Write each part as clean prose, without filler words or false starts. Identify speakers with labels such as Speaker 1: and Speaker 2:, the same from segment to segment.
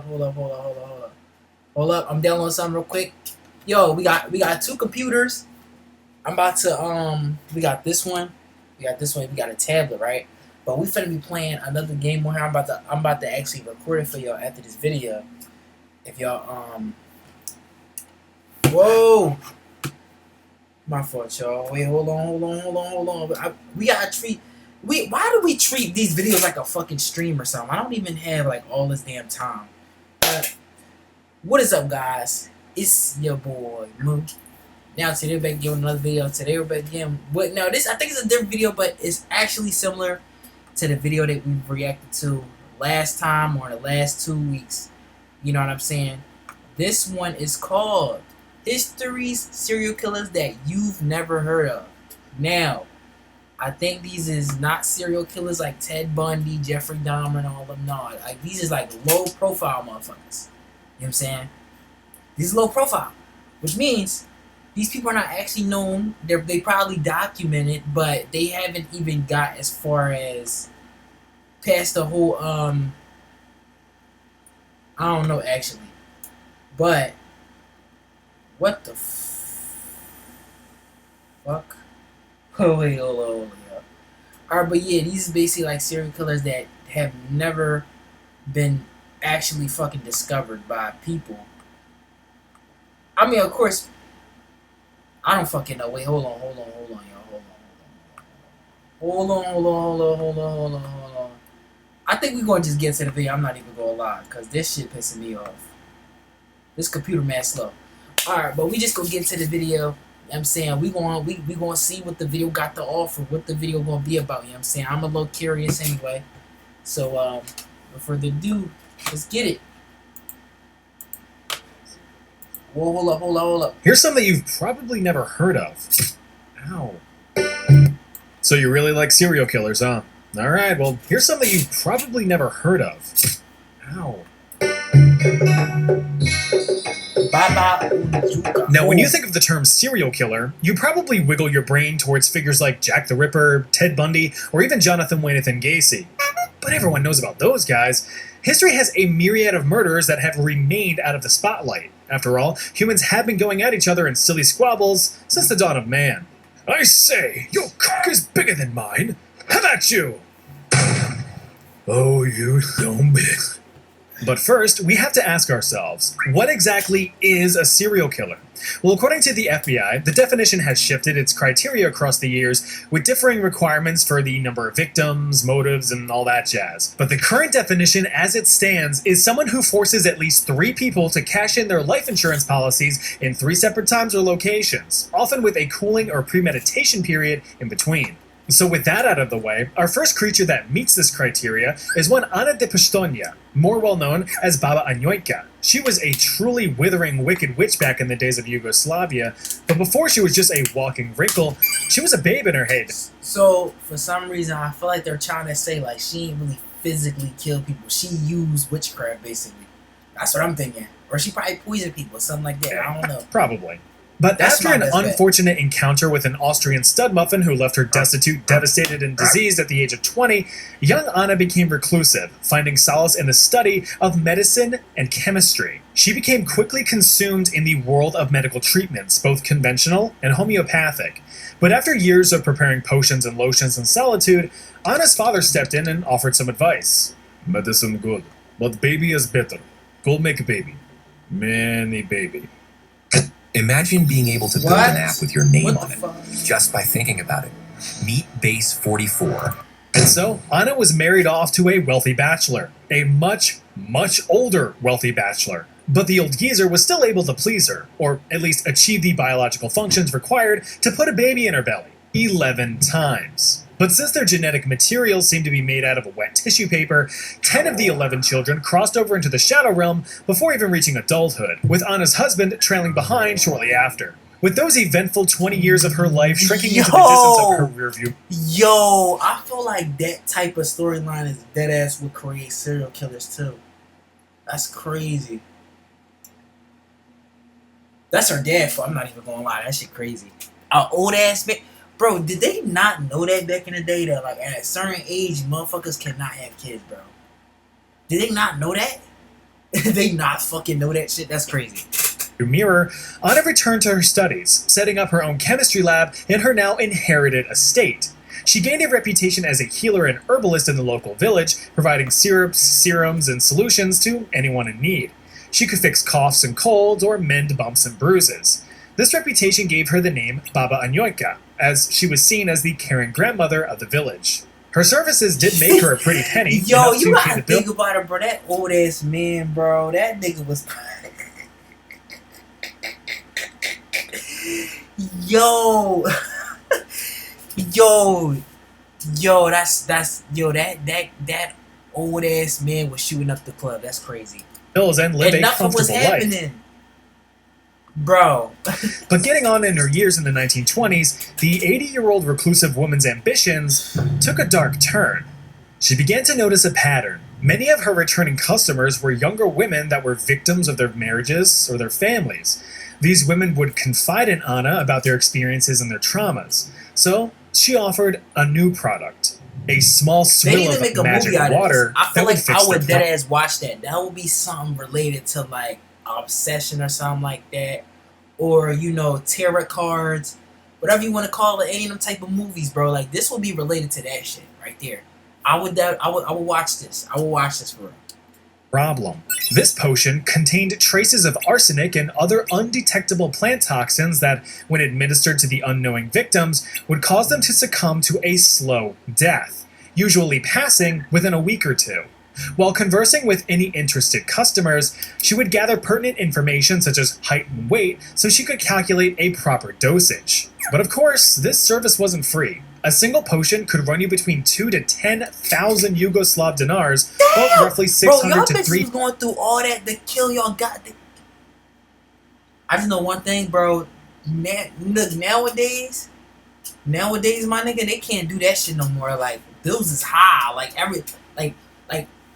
Speaker 1: Hold up. I'm downloading something real quick. Yo, we got two computers. I'm about to we got this one. We got a tablet, right? But we finna be playing another game on here. I'm about to actually record it for y'all after this video. If y'all whoa. My fault, y'all. Wait, hold on. We gotta treat. Why do we treat these videos like a fucking stream or something? I don't even have like all this damn time. What is up, guys? It's your boy Moo. Now today we're back again with another video. Today we're back again. But no, this I think it's a different video, but it's actually similar to the video that we reacted to last time or the last 2 weeks. You know what I'm saying? This one is called Histories, Serial Killers That You've Never Heard of. Now, I think these is not serial killers like Ted Bundy, Jeffrey Dahmer, and all of them. No, like these is like low profile motherfuckers. You know what I'm saying? These is low profile, which means these people are not actually known. They probably documented, but they haven't even got as far as past the whole I don't know actually, but what the fuck? Oh wait, hold on. Alright, but yeah, these is basically like serial killers that have never been actually fucking discovered by people. I mean, of course, I don't fucking know. Wait, hold on, y'all. Hold on. I think we're gonna just get to the video. I'm not even gonna lie, cause this shit pissing me off. This computer mad slow. Alright, but we just gonna get to the video. You know what I'm saying? We gonna see what the video got to offer, what the video gonna be about. You know what I'm saying? I'm a little curious anyway. So without further ado, let's get it. Whoa, hold up.
Speaker 2: Here's something you've probably never heard of. Ow. So you really like serial killers, huh? Alright, well, here's something you've probably never heard of. Ow. Now, when you think of the term serial killer, you probably wiggle your brain towards figures like Jack the Ripper, Ted Bundy, or even Jonathan Wayne Gacy. But everyone knows about those guys. History has a myriad of murderers that have remained out of the spotlight. After all, humans have been going at each other in silly squabbles since the dawn of man. I say, your cock is bigger than mine. How about you? Oh, you so big. But first, we have to ask ourselves, what exactly is a serial killer? Well, according to the FBI, the definition has shifted its criteria across the years, with differing requirements for the number of victims, motives, and all that jazz. But the current definition, as it stands, is someone who forces at least 3 people to cash in their life insurance policies in 3 separate times or locations, often with a cooling or premeditation period in between. So with that out of the way, our first creature that meets this criteria is one Ana de Pistoia, more well known as Baba Anyoika. She was a truly withering wicked witch back in the days of Yugoslavia, but before she was just a walking wrinkle, she was a babe in her head.
Speaker 1: So, for some reason, I feel like they're trying to say like she ain't really physically kill people. She used witchcraft, basically. That's what I'm thinking. Or she probably poisoned people, something like that. I don't know.
Speaker 2: Probably. But after an unfortunate encounter with an Austrian stud muffin who left her destitute, devastated, and diseased at the age of 20, young Anna became reclusive, finding solace in the study of medicine and chemistry. She became quickly consumed in the world of medical treatments, both conventional and homeopathic. But after years of preparing potions and lotions in solitude, Anna's father stepped in and offered some advice. Medicine good, but baby is better. Go make a baby. Many baby.
Speaker 3: Imagine being able to build an app with your name on it, just by thinking about it. Meet Base 44.
Speaker 2: And so, Anna was married off to a wealthy bachelor. A much, much older wealthy bachelor. But the old geezer was still able to please her, or at least achieve the biological functions required to put a baby in her belly. 11 times. But since their genetic materials seemed to be made out of a wet tissue paper, 10 of the 11 children crossed over into the shadow realm before even reaching adulthood, with Anna's husband trailing behind shortly after. With those eventful 20 years of her life shrinking into the distance of her rear view.
Speaker 1: Yo, I feel like that type of storyline is deadass would create serial killers too. That's crazy. That's her dad fault. I'm not even gonna lie, that shit crazy. An old ass bitch. Bro, did they not know that back in the day that like at a certain age motherfuckers cannot have kids, bro? Did they not know that? They not fucking know that shit. That's crazy.
Speaker 2: Mirror, Anna returned to her studies, setting up her own chemistry lab in her now inherited estate. She gained a reputation as a healer and herbalist in the local village, providing syrups, serums, and solutions to anyone in need. She could fix coughs and colds or mend bumps and bruises. This reputation gave her the name Baba Anyoika, as she was seen as the caring grandmother of the village. Her services did make her a pretty penny.
Speaker 1: Yo, you gotta think about it, bro. That old ass man, bro. That nigga was. Yo, that old ass man was shooting up the club. That's crazy.
Speaker 2: Bills and live
Speaker 1: and
Speaker 2: a
Speaker 1: nothing was
Speaker 2: comfortable life.
Speaker 1: happening, bro.
Speaker 2: But getting on in her years in the 1920s, the 80-year-old reclusive woman's ambitions took a dark turn. She began to notice a pattern. Many of her returning customers were younger women that were victims of their marriages or their families. These women would confide in Anna about their experiences and their traumas. So she offered a new product, a small swill of magic water
Speaker 1: I feel
Speaker 2: that would
Speaker 1: like
Speaker 2: fix
Speaker 1: I would
Speaker 2: their
Speaker 1: deadass watch that. That would be something related to like obsession or something like that, or tarot cards, whatever you want to call it. Any of them type of movies, bro. Like this would be related to that shit right there. I would watch this. I would watch this for real.
Speaker 2: Problem. This potion contained traces of arsenic and other undetectable plant toxins that, when administered to the unknowing victims, would cause them to succumb to a slow death, usually passing within a week or two. While conversing with any interested customers, she would gather pertinent information such as height and weight so she could calculate a proper dosage. But of course, this service wasn't free. A single potion could run you between 2 to 10,000 Yugoslav dinars, about roughly 600
Speaker 1: bro,
Speaker 2: to 3.
Speaker 1: Bro, y'all bitches going through all that to kill y'all I just know one thing, bro. Look, nowadays, my nigga, they can't do that shit no more. Like, bills is high. Like, like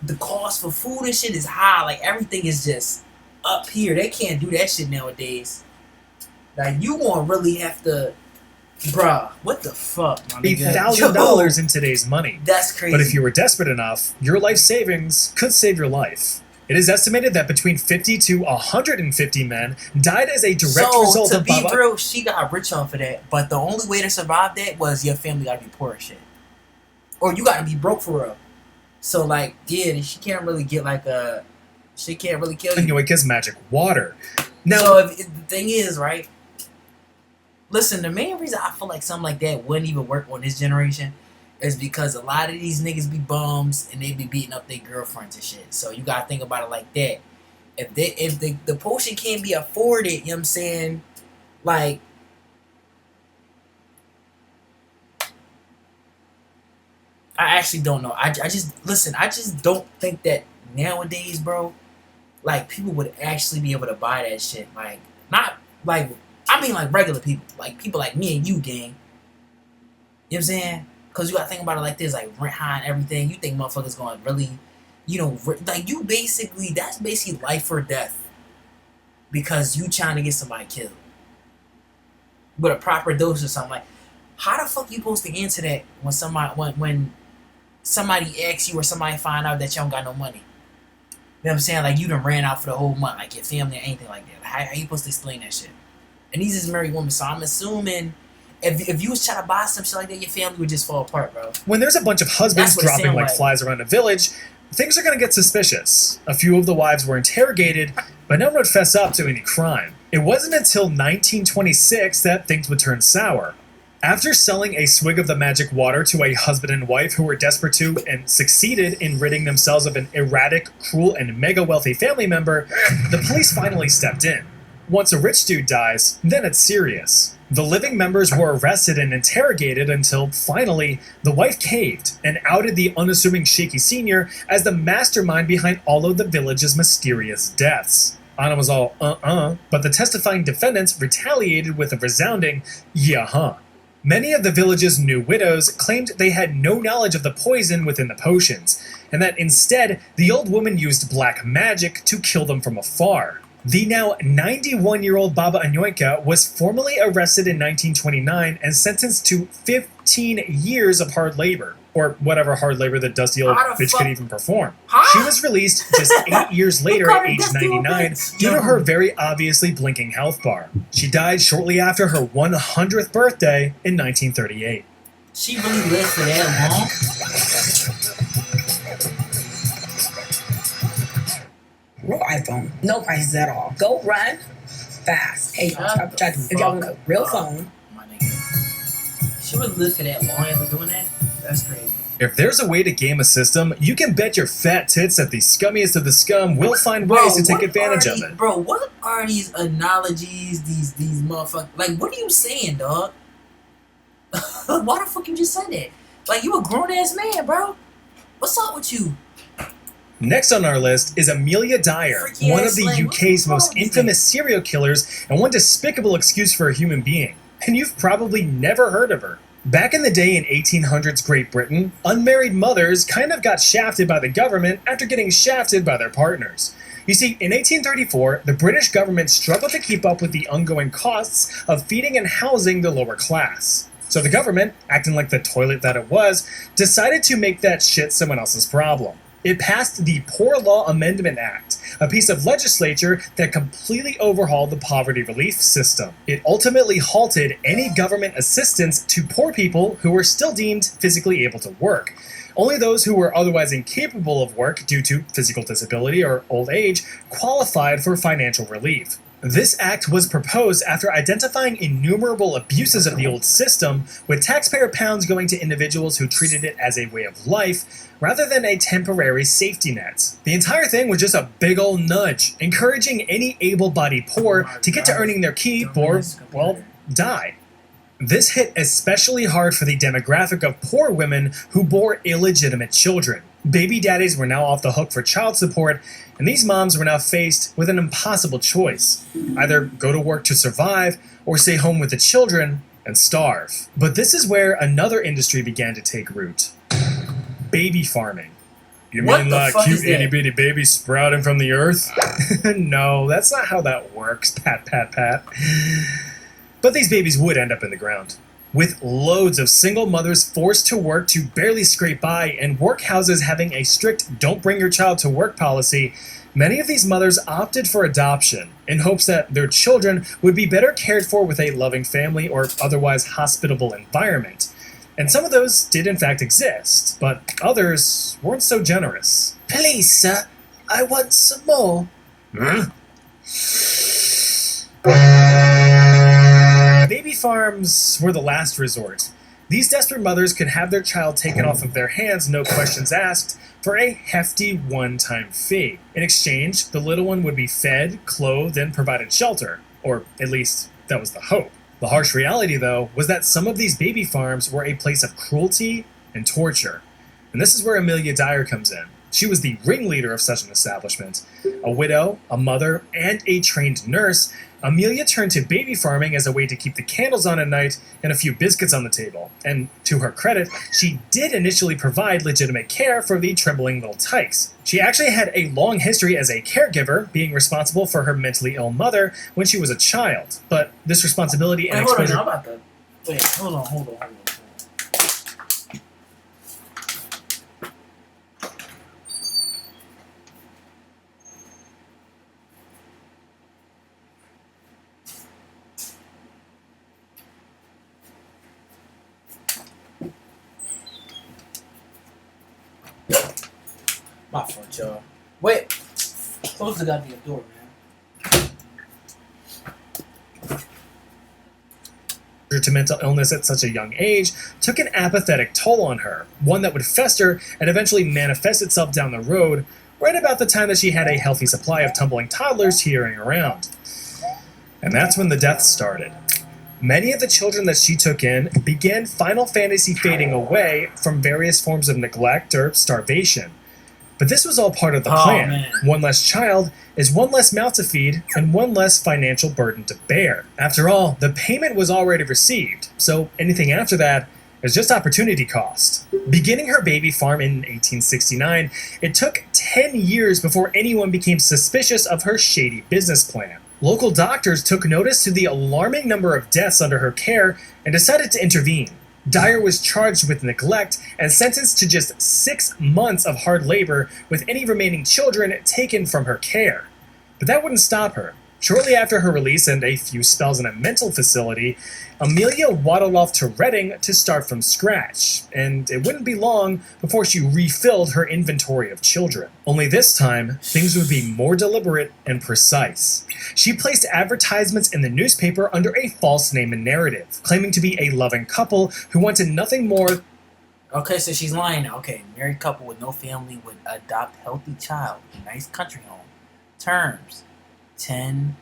Speaker 1: the cost for food and shit is high. Like, everything is just up here. They can't do that shit nowadays. Like, you gonna really have to... Bruh, what the fuck, my nigga?
Speaker 2: $1,000 in today's money.
Speaker 1: That's crazy.
Speaker 2: But if you were desperate enough, your life savings could save your life. It is estimated that between 50 to 150 men died as a direct result of Baba.
Speaker 1: So, to be real, she got rich off of that. But the only way to survive that was your family gotta be poor as shit. Or you gotta be broke for real. So, like, yeah, she can't really get like a... She can't really kill you.
Speaker 2: Anyoika's magic water. Now,
Speaker 1: so, the thing is, right... Listen, the main reason I feel like something like that wouldn't even work on this generation is because a lot of these niggas be bums and they be beating up their girlfriends and shit. So you gotta think about it like that. If the potion can't be afforded, you know what I'm saying? Like, I actually don't know. I just don't think that nowadays, bro, like people would actually be able to buy that shit. Like, not like... I mean, like, regular people. Like, people like me and you, gang. You know what I'm saying? Because you got to think about it like this. Like, rent high and everything. You think motherfuckers going to really, like, you basically, that's basically life or death. Because you trying to get somebody killed. With a proper dose or something. Like, how the fuck you supposed to answer that when somebody asks you or somebody find out that you don't got no money? You know what I'm saying? Like, you done ran out for the whole month. Like, your family or anything like that. How you supposed to explain that shit? And these is married women, so I'm assuming if you was trying to buy some shit like that, your family would just fall apart, bro.
Speaker 2: When there's a bunch of husbands dropping like flies around a village, things are going to get suspicious. A few of the wives were interrogated, but no one would fess up to any crime. It wasn't until 1926 that things would turn sour. After selling a swig of the magic water to a husband and wife who were desperate to and succeeded in ridding themselves of an erratic, cruel, and mega-wealthy family member, the police finally stepped in. Once a rich dude dies, then it's serious. The living members were arrested and interrogated until, finally, the wife caved and outed the unassuming Shaky Sr. as the mastermind behind all of the village's mysterious deaths. Anna was all, but the testifying defendants retaliated with a resounding, yeah-huh. Many of the village's new widows claimed they had no knowledge of the poison within the potions, and that instead, the old woman used black magic to kill them from afar. The now 91-year-old Baba Anyoika was formally arrested in 1929 and sentenced to 15 years of hard labor, or whatever hard labor that dusty old
Speaker 1: How the
Speaker 2: bitch
Speaker 1: fuck-
Speaker 2: could even perform.
Speaker 1: Huh?
Speaker 2: She was released just 8 years later at age 99 due to her very obviously blinking health bar. She died shortly after her 100th birthday in 1938.
Speaker 1: She really lived for that long?
Speaker 4: Real iPhone. No prices at all. Go run fast. Hey, if y'all want a real phone.
Speaker 1: My nigga. She really lived for that long after doing that? That's crazy.
Speaker 2: If there's a way to game a system, you can bet your fat tits that the scummiest of the scum will find ways to take advantage of it.
Speaker 1: Bro, what are these analogies, these motherfuckers? Like, what are you saying, dog? Why the fuck you just said that? Like, you a grown-ass man, bro. What's up with you?
Speaker 2: Next on our list is Amelia Dyer,
Speaker 1: Freaky
Speaker 2: one of
Speaker 1: ass
Speaker 2: the
Speaker 1: slang.
Speaker 2: UK's
Speaker 1: What's wrong
Speaker 2: most
Speaker 1: with this
Speaker 2: infamous serial killers and one despicable excuse for a human being. And you've probably never heard of her. Back in the day in 1800s Great Britain, unmarried mothers kind of got shafted by the government after getting shafted by their partners. You see, in 1834, the British government struggled to keep up with the ongoing costs of feeding and housing the lower class. So the government, acting like the toilet that it was, decided to make that shit someone else's problem. It passed the Poor Law Amendment Act, a piece of legislature that completely overhauled the poverty relief system. It ultimately halted any government assistance to poor people who were still deemed physically able to work. Only those who were otherwise incapable of work due to physical disability or old age qualified for financial relief. This act was proposed after identifying innumerable abuses of the old system, with taxpayer pounds going to individuals who treated it as a way of life, rather than a temporary safety net. The entire thing was just a big ol' nudge, encouraging any able-bodied poor to get to earning their keep or, well, die. This hit especially hard for the demographic of poor women who bore illegitimate children. Baby daddies were now off the hook for child support, and these moms were now faced with an impossible choice. Either go to work to survive, or stay home with the children and starve. But this is where another industry began to take root. Baby farming. You
Speaker 1: What
Speaker 2: mean
Speaker 1: the
Speaker 2: like
Speaker 1: fuck
Speaker 2: cute
Speaker 1: is that?
Speaker 2: itty bitty babies sprouting from the earth? No, that's not how that works, pat pat pat. But these babies would end up in the ground. With loads of single mothers forced to work to barely scrape by and workhouses having a strict don't bring your child to work policy, many of these mothers opted for adoption in hopes that their children would be better cared for with a loving family or otherwise hospitable environment. And some of those did in fact exist, but others weren't so generous. Please, sir, I want some more. Baby farms were the last resort. These desperate mothers could have their child taken off of their hands, no questions asked, for a hefty one-time fee. In exchange, the little one would be fed, clothed, and provided shelter. Or at least, that was the hope. The harsh reality, though, was that some of these baby farms were a place of cruelty and torture. And this is where Amelia Dyer comes in. She was the ringleader of such an establishment. A widow, a mother, and a trained nurse, Amelia turned to baby farming as a way to keep the candles on at night and a few biscuits on the table. And to her credit, she did initially provide legitimate care for the trembling little tykes. She actually had a long history as a caregiver, being responsible for her mentally ill mother when she was a child. But this responsibility and
Speaker 1: Wait, hold on,
Speaker 2: exposure...
Speaker 1: I'm about to... Wait, hold on. My fault, y'all. Wait. Close the goddamn door, man.
Speaker 2: to mental illness at such a young age took an apathetic toll on her, one that would fester and eventually manifest itself down the road, right about the time that she had a healthy supply of tumbling toddlers teetering around. And that's when the deaths started. Many of the children that she took in began Final Fantasy fading away from various forms of neglect or starvation. But this was all part of the plan.
Speaker 1: Man.
Speaker 2: One less child is one less mouth to feed and one less financial burden to bear. After all, the payment was already received, so anything after that is just opportunity cost. Beginning her baby farm in 1869, it took 10 years before anyone became suspicious of her shady business plan. Local doctors took notice to the alarming number of deaths under her care and decided to intervene. Dyer was charged with neglect and sentenced to just 6 months of hard labor, with any remaining children taken from her care. But that wouldn't stop her. Shortly after her release and a few spells in a mental facility, Amelia waddled off to Reading to start from scratch, and it wouldn't be long before she refilled her inventory of children. Only this time, things would be more deliberate and precise. She placed advertisements in the newspaper under a false name and narrative, claiming to be a loving couple who wanted nothing more.
Speaker 1: Okay, so she's lying now. Okay, married couple with no family would adopt healthy child in nice country home. Terms: 10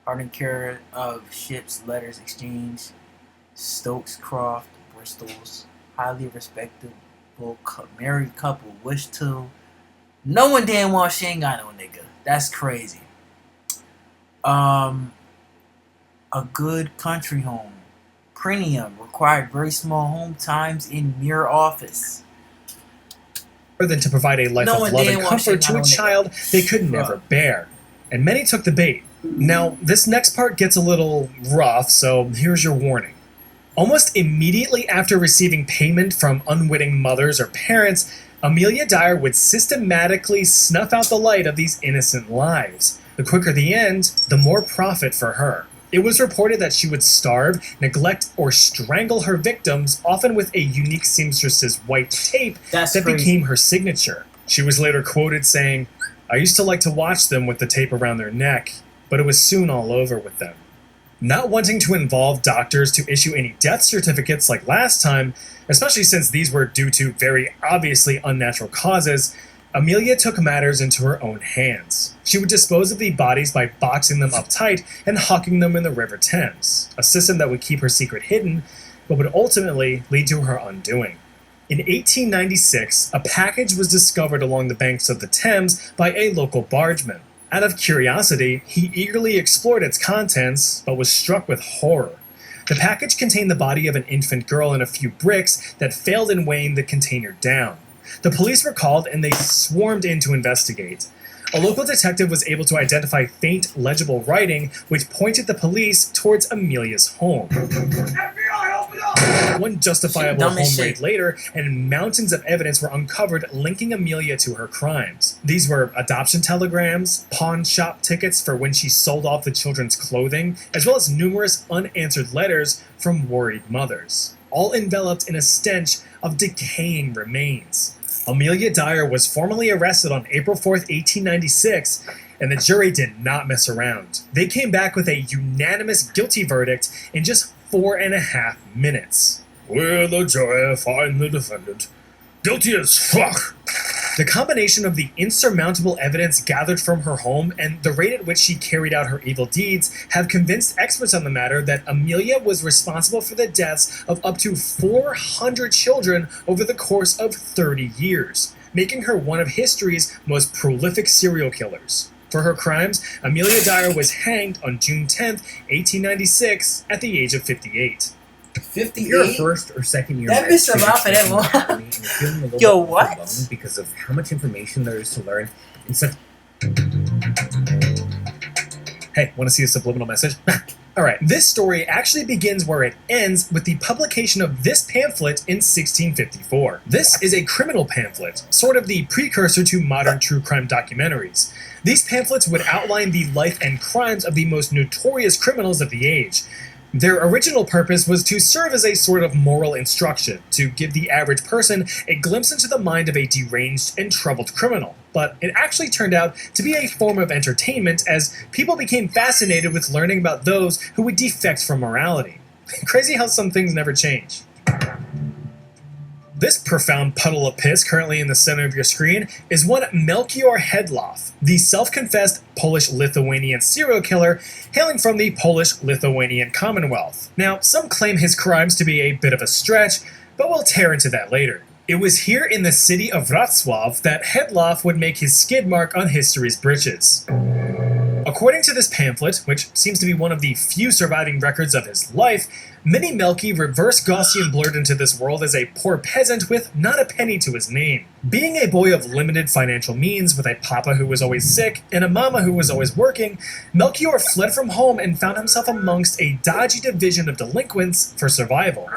Speaker 1: Hardened care of ships, letters exchanged, Stokes Croft, Bristol's, highly respectable married couple, wish to. No one damn well she ain't got no nigga. That's crazy. A good country home. Premium required very small home times in near office.
Speaker 2: Than to provide a life of love and comfort to a child they could never bear. And many took the bait. Now, this next part gets a little rough, so here's your warning. Almost immediately after receiving payment from unwitting mothers or parents, Amelia Dyer would systematically snuff out the light of these innocent lives. The quicker the end, the more profit for her. It was reported that she would starve, neglect, or strangle her victims, often with a unique seamstress's white tape that became her signature. She was later quoted saying, "I used to like to watch them with the tape around their neck, but it was soon all over with them." Not wanting to involve doctors to issue any death certificates like last time, especially since these were due to very obviously unnatural causes, Amelia took matters into her own hands. She would dispose of the bodies by boxing them up tight and hucking them in the River Thames, a system that would keep her secret hidden, but would ultimately lead to her undoing. In 1896, a package was discovered along the banks of the Thames by a local bargeman. Out of curiosity, he eagerly explored its contents, but was struck with horror. The package contained the body of an infant girl and a few bricks that failed in weighing the container down. The police were called and they swarmed in to investigate. A local detective was able to identify faint, legible writing which pointed the police towards Amelia's home. FBI, open up! One justifiable home raid later, and mountains of evidence were uncovered linking Amelia to her crimes. These were adoption telegrams, pawn shop tickets for when she sold off the children's clothing, as well as numerous unanswered letters from worried mothers, all enveloped in a stench of decaying remains. Amelia Dyer was formally arrested on April 4th, 1896, and the jury did not mess around. They came back with a unanimous guilty verdict in just 4.5 minutes. Will the jury find the defendant guilty as fuck? The combination of the insurmountable evidence gathered from her home and the rate at which she carried out her evil deeds have convinced experts on the matter that Amelia was responsible for the deaths of up to 400 children over the course of 30 years, making her one of history's most prolific serial killers. For her crimes, Amelia Dyer was hanged on June 10th, 1896, at the age of 58.
Speaker 1: 58?
Speaker 3: If you're a first or second year
Speaker 1: that bitch survived for that long. Yo, what?
Speaker 3: Because of how much information there is to learn in such.
Speaker 2: Hey, want to see a subliminal message? Alright, this story actually begins where it ends with the publication of this pamphlet in 1654. This is a criminal pamphlet, sort of the precursor to modern true crime documentaries. These pamphlets would outline the life and crimes of the most notorious criminals of the age. Their original purpose was to serve as a sort of moral instruction, to give the average person a glimpse into the mind of a deranged and troubled criminal. But it actually turned out to be a form of entertainment as people became fascinated with learning about those who would defect from morality. Crazy how some things never change. This profound puddle of piss currently in the center of your screen is one Melchior Hedloff, the self-confessed Polish-Lithuanian serial killer hailing from the Polish-Lithuanian Commonwealth. Now, some claim his crimes to be a bit of a stretch, but we'll tear into that later. It was here in the city of Wrocław that Hedloff would make his skid mark on history's britches. According to this pamphlet, which seems to be one of the few surviving records of his life, Mini Melky reverse Gaussian blurred into this world as a poor peasant with not a penny to his name. Being a boy of limited financial means, with a papa who was always sick and a mama who was always working, Melchior fled from home and found himself amongst a dodgy division of delinquents for survival.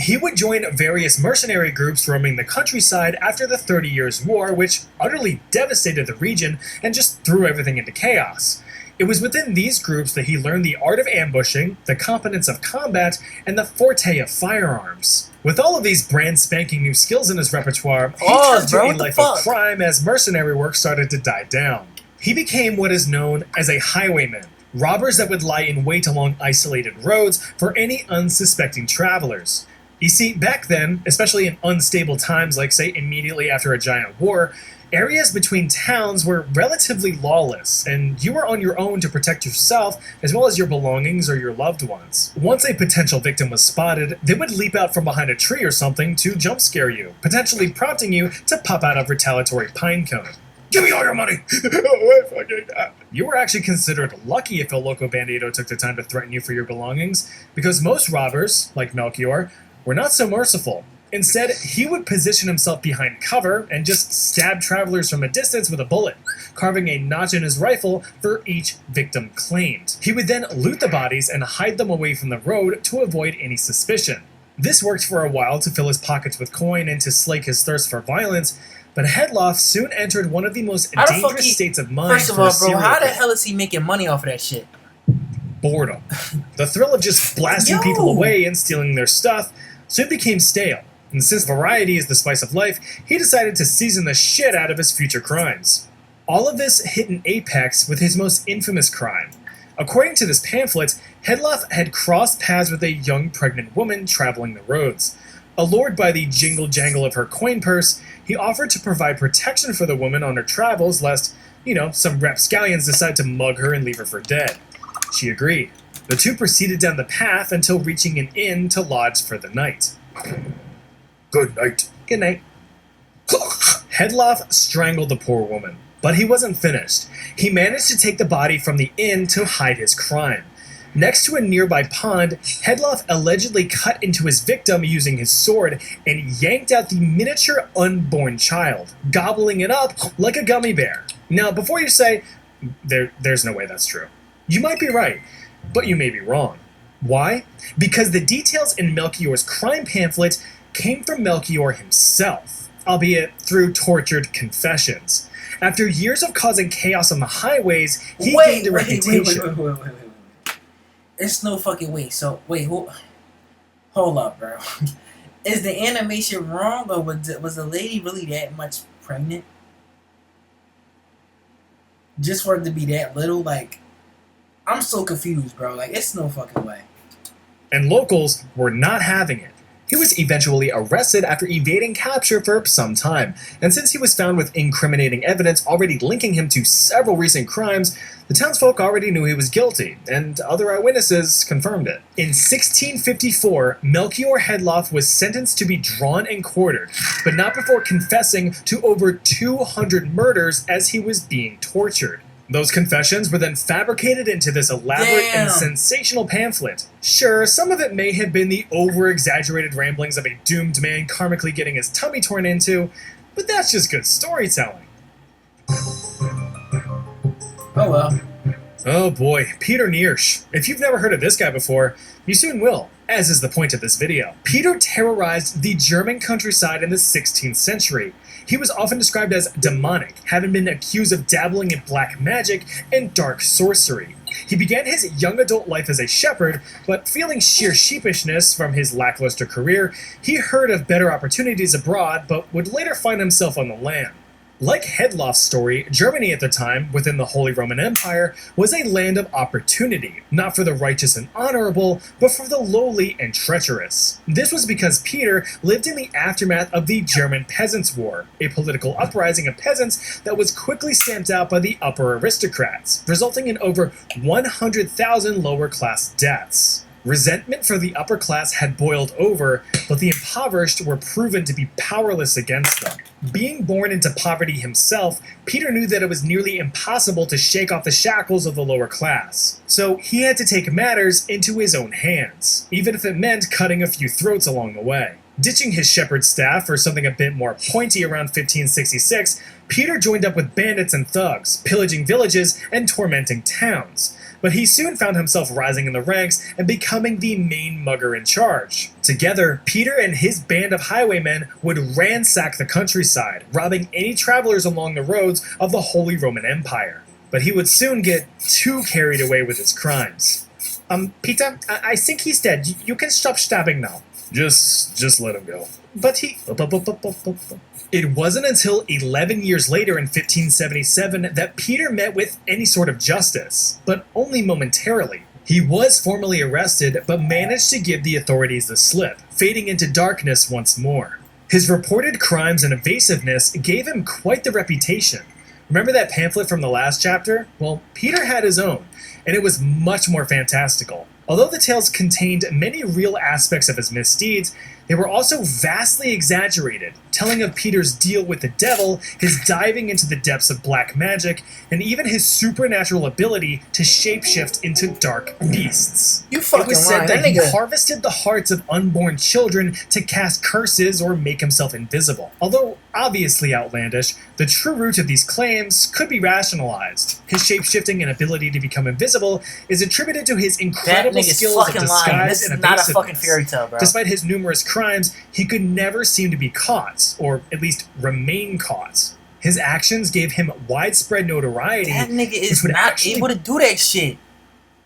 Speaker 2: He would join various mercenary groups roaming the countryside after the 30 Years' War, which utterly devastated the region and just threw everything into chaos. It was within these groups that he learned the art of ambushing, the competence of combat, and the forte of firearms. With all of these brand spanking new skills in his repertoire, he turned to a life of crime as mercenary work started to die down. He became what is known as a highwayman, robbers that would lie in wait along isolated roads for any unsuspecting travelers. You see, back then, especially in unstable times like, say, immediately after a giant war, areas between towns were relatively lawless, and you were on your own to protect yourself as well as your belongings or your loved ones. Once a potential victim was spotted, they would leap out from behind a tree or something to jump scare you, potentially prompting you to pop out a retaliatory pine cone. Give me all your money! You were actually considered lucky if El Loco Bandito took the time to threaten you for your belongings, because most robbers, like Melchior, were not so merciful. Instead, he would position himself behind cover and just stab travelers from a distance with a bullet, carving a notch in his rifle for each victim claimed. He would then loot the bodies and hide them away from the road to avoid any suspicion. This worked for a while to fill his pockets with coin and to slake his thirst for violence, but Hedloff soon entered one of the most dangerous states of mind.
Speaker 1: First of all, bro, how the hell is he making money off of that shit?
Speaker 2: Boredom. The thrill of just blasting people away and stealing their stuff soon became stale, and since variety is the spice of life, he decided to season the shit out of his future crimes. All of this hit an apex with his most infamous crime. According to this pamphlet, Hedloff had crossed paths with a young pregnant woman traveling the roads. Allured by the jingle-jangle of her coin purse, he offered to provide protection for the woman on her travels lest, some rapscallions decide to mug her and leave her for dead. She agreed. The two proceeded down the path until reaching an inn to lodge for the night. Good night. Good night. Hedloff strangled the poor woman, but he wasn't finished. He managed to take the body from the inn to hide his crime. Next to a nearby pond, Hedloff allegedly cut into his victim using his sword and yanked out the miniature unborn child, gobbling it up like a gummy bear. Now, before you say, there's no way that's true, you might be right, but you may be wrong. Why? Because the details in Melchior's crime pamphlet came from Melchior himself, albeit through tortured confessions. After years of causing chaos on the highways, he gained a reputation.
Speaker 1: Wait. It's no fucking way. So, hold up, bro. Is the animation wrong, or was the lady really that much pregnant? Just for it to be that little? Like, I'm so confused, bro. Like, it's no fucking way.
Speaker 2: And locals were not having it. He was eventually arrested after evading capture for some time, and since he was found with incriminating evidence already linking him to several recent crimes, the townsfolk already knew he was guilty, and other eyewitnesses confirmed it. In 1654, Melchior Hedloff was sentenced to be drawn and quartered, but not before confessing to over 200 murders as he was being tortured. Those confessions were then fabricated into this elaborate and sensational pamphlet. Sure, some of it may have been the over-exaggerated ramblings of a doomed man karmically getting his tummy torn into, but that's just good storytelling.
Speaker 1: Oh well.
Speaker 2: Oh boy, Peter Niersch. If you've never heard of this guy before, you soon will, as is the point of this video. Peter terrorized the German countryside in the 16th century. He was often described as demonic, having been accused of dabbling in black magic and dark sorcery. He began his young adult life as a shepherd, but feeling sheer sheepishness from his lackluster career, he heard of better opportunities abroad, but would later find himself on the lam. Like Hedloff's story, Germany at the time, within the Holy Roman Empire, was a land of opportunity, not for the righteous and honorable, but for the lowly and treacherous. This was because Peter lived in the aftermath of the German Peasants' War, a political uprising of peasants that was quickly stamped out by the upper aristocrats, resulting in over 100,000 lower-class deaths. Resentment for the upper class had boiled over, but the impoverished were proven to be powerless against them. Being born into poverty himself, Peter knew that it was nearly impossible to shake off the shackles of the lower class. So he had to take matters into his own hands, even if it meant cutting a few throats along the way. Ditching his shepherd's staff for something a bit more pointy around 1566, Peter joined up with bandits and thugs, pillaging villages and tormenting towns. But he soon found himself rising in the ranks and becoming the main mugger in charge. To Together, Peter and his band of highwaymen would ransack the countryside, robbing any travelers along the roads of the Holy Roman Empire. But he would soon get too carried away with his crimes. Peter, I think he's dead. You can stop stabbing now. Just let him go. But he... It wasn't until 11 years later in 1577 that Peter met with any sort of justice, but only momentarily. He was formally arrested, but managed to give the authorities the slip, fading into darkness once more. His reported crimes and evasiveness gave him quite the reputation. Remember that pamphlet from the last chapter? Well, Peter had his own, and it was much more fantastical. Although the tales contained many real aspects of his misdeeds, they were also vastly exaggerated, telling of Peter's deal with the devil, his diving into the depths of black magic, and even his supernatural ability to shapeshift into dark beasts.
Speaker 1: You fucking
Speaker 2: It was said
Speaker 1: lying.
Speaker 2: that
Speaker 1: That
Speaker 2: he
Speaker 1: nigga-
Speaker 2: harvested the hearts of unborn children to cast curses or make himself invisible. Although obviously outlandish, the true root of these claims could be rationalized. His shapeshifting and ability to become invisible is attributed to his
Speaker 1: That
Speaker 2: incredible
Speaker 1: nigga's
Speaker 2: skills of
Speaker 1: fucking lying.
Speaker 2: disguise
Speaker 1: This is
Speaker 2: and
Speaker 1: not a
Speaker 2: evasiveness.
Speaker 1: fucking fairy tale, bro.
Speaker 2: Despite his numerous crimes, he could never seem to be caught, or at least remain caught. His actions gave him widespread notoriety.
Speaker 1: That nigga is
Speaker 2: which would
Speaker 1: not
Speaker 2: actually
Speaker 1: able to do that shit.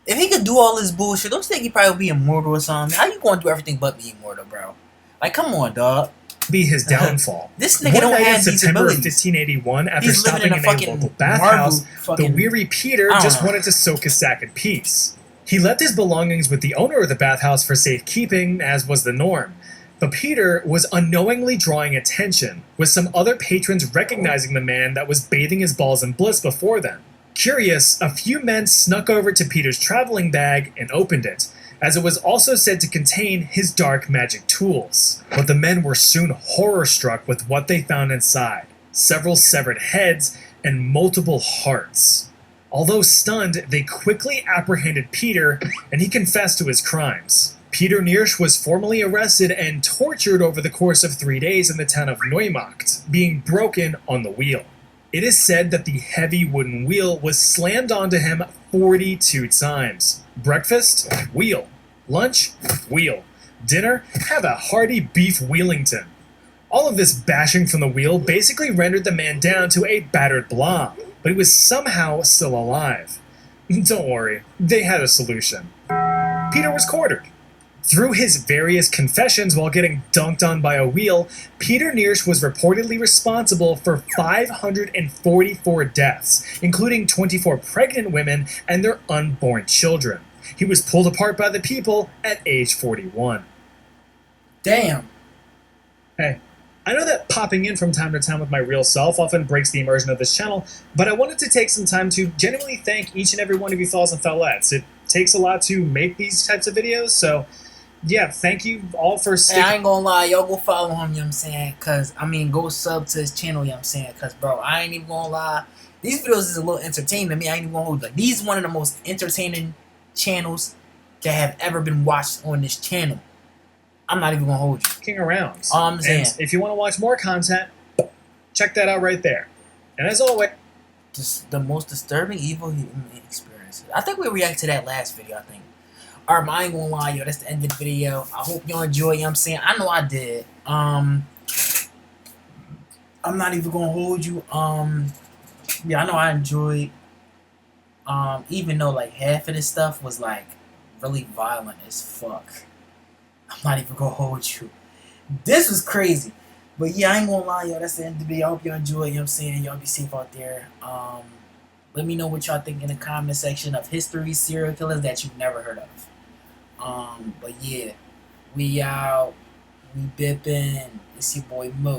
Speaker 1: If he could do all this bullshit, don't you think he probably be immortal or something? How you gonna do everything but be immortal, bro? Like, come on, dog.
Speaker 2: be his downfall.
Speaker 1: This nigga
Speaker 2: One
Speaker 1: don't
Speaker 2: night in
Speaker 1: have these
Speaker 2: September of
Speaker 1: abilities.
Speaker 2: 1581, after
Speaker 1: He's living
Speaker 2: stopping
Speaker 1: in a
Speaker 2: in a
Speaker 1: fucking
Speaker 2: local bathhouse,
Speaker 1: Marvel
Speaker 2: the
Speaker 1: fucking-
Speaker 2: weary Peter
Speaker 1: I don't
Speaker 2: just
Speaker 1: know.
Speaker 2: wanted to soak his sack in peace. He left his belongings with the owner of the bathhouse for safekeeping, as was the norm. But Peter was unknowingly drawing attention, with some other patrons recognizing the man that was bathing his balls in bliss before them. Curious, a few men snuck over to Peter's traveling bag and opened it, as it was also said to contain his dark magic tools. But the men were soon horror-struck with what they found inside: several severed heads and multiple hearts. Although stunned, they quickly apprehended Peter, and he confessed to his crimes. Peter Niersch was formally arrested and tortured over the course of 3 days in the town of Neumarkt, being broken on the wheel. It is said that the heavy wooden wheel was slammed onto him 42 times. Breakfast? Wheel. Lunch? Wheel. Dinner? Have a hearty beef Wheelington. All of this bashing from the wheel basically rendered the man down to a battered blob, but he was somehow still alive. Don't worry, they had a solution. Peter was quartered. Through his various confessions while getting dunked on by a wheel, Peter Niersch was reportedly responsible for 544 deaths, including 24 pregnant women and their unborn children. He was pulled apart by the people at age 41.
Speaker 1: Damn.
Speaker 2: Hey, I know that popping in from time to time with my real self often breaks the immersion of this channel, but I wanted to take some time to genuinely thank each and every one of you fellas and fellettes. It takes a lot to make these types of videos, so yeah, thank you all for
Speaker 1: Hey,
Speaker 2: sticking.
Speaker 1: I ain't gonna lie, y'all go follow him, you know what I'm saying? Cause, I mean, go sub to his channel, you know what I'm saying? Cause, bro, I ain't even gonna lie. These videos is a little entertaining to me. I ain't even gonna hold you. Like, these one of the most entertaining channels that have ever been watched on this channel. I'm not even gonna hold you.
Speaker 2: Sticking around.
Speaker 1: I'm saying.
Speaker 2: And if you want to watch more content, check that out right there. And as always,
Speaker 1: Just the most disturbing evil human experience. I think we reacted to that last video, I think. Alright, I ain't gonna lie, yo, that's the end of the video. I hope y'all enjoy, you know what I'm saying? I know I did. I'm not even gonna hold you. Yeah, I know I enjoyed. Even though like half of this stuff was like really violent as fuck. I'm not even gonna hold you. This was crazy. But yeah, I ain't gonna lie, yo, that's the end of the video. I hope y'all enjoy, you know what I'm saying? Y'all be safe out there. Let me know what y'all think in the comment section of history serial killers that you've never heard of. But yeah, we out. We bipping. It's your boy Mo.